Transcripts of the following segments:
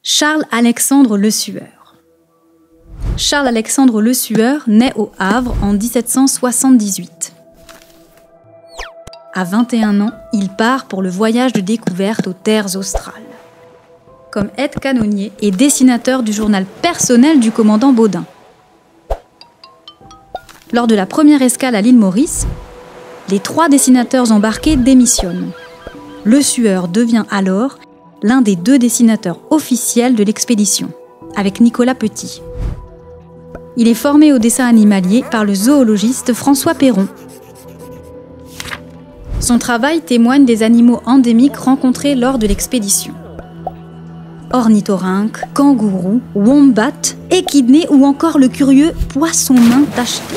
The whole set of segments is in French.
Charles-Alexandre Lesueur. Charles-Alexandre Lesueur naît au Havre en 1778. À 21 ans, il part pour le voyage de découverte aux terres australes. Comme aide-canonnier et dessinateur du journal personnel du commandant Baudin. Lors de la première escale à l'île Maurice, les 3 dessinateurs embarqués démissionnent. Lesueur devient alors l'un des 2 dessinateurs officiels de l'expédition, avec Nicolas Petit. Il est formé au dessin animalier par le zoologiste François Perron. Son travail témoigne des animaux endémiques rencontrés lors de l'expédition. Ornithorynques, kangourous, wombats, échidnés ou encore le curieux poisson-nain tacheté.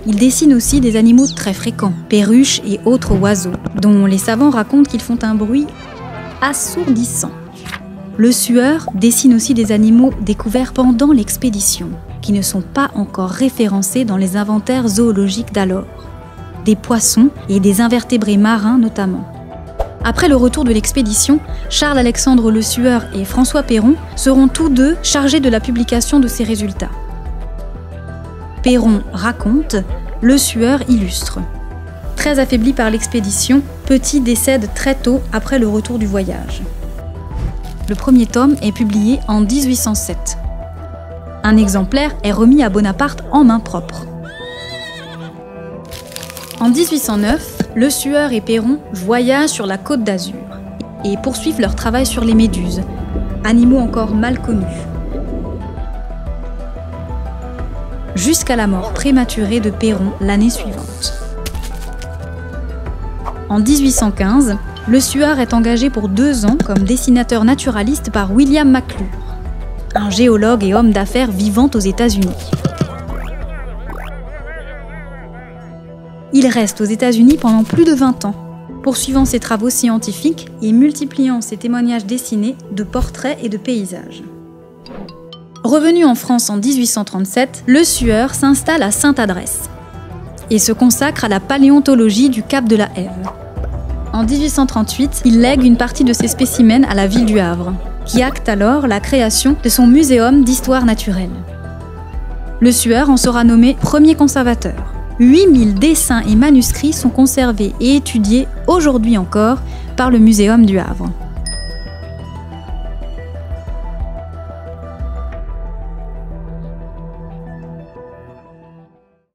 Il dessine aussi des animaux très fréquents, perruches et autres oiseaux, dont les savants racontent qu'ils font un bruit assourdissant. Lesueur dessine aussi des animaux découverts pendant l'expédition, qui ne sont pas encore référencés dans les inventaires zoologiques d'alors. Des poissons et des invertébrés marins notamment. Après le retour de l'expédition, Charles-Alexandre Lesueur et François Perron seront tous 2 chargés de la publication de ces résultats. Perron raconte, Lesueur illustre. Très affaibli par l'expédition, Petit décède très tôt après le retour du voyage. Le premier tome est publié en 1807. Un exemplaire est remis à Bonaparte en main propre. En 1809, Lesueur et Perron voyagent sur la Côte d'Azur et poursuivent leur travail sur les méduses, animaux encore mal connus. Jusqu'à la mort prématurée de Perron l'année suivante. En 1815, Lesueur est engagé pour 2 ans comme dessinateur naturaliste par William McClure, un géologue et homme d'affaires vivant aux États-Unis. Il reste aux États-Unis pendant plus de 20 ans, poursuivant ses travaux scientifiques et multipliant ses témoignages dessinés de portraits et de paysages. Revenu en France en 1837, Lesueur s'installe à Sainte-Adresse et se consacre à la paléontologie du Cap de la Hève. En 1838, il lègue une partie de ses spécimens à la ville du Havre, qui acte alors la création de son muséum d'histoire naturelle. Lesueur en sera nommé premier conservateur. 8000 dessins et manuscrits sont conservés et étudiés aujourd'hui encore par le Muséum du Havre.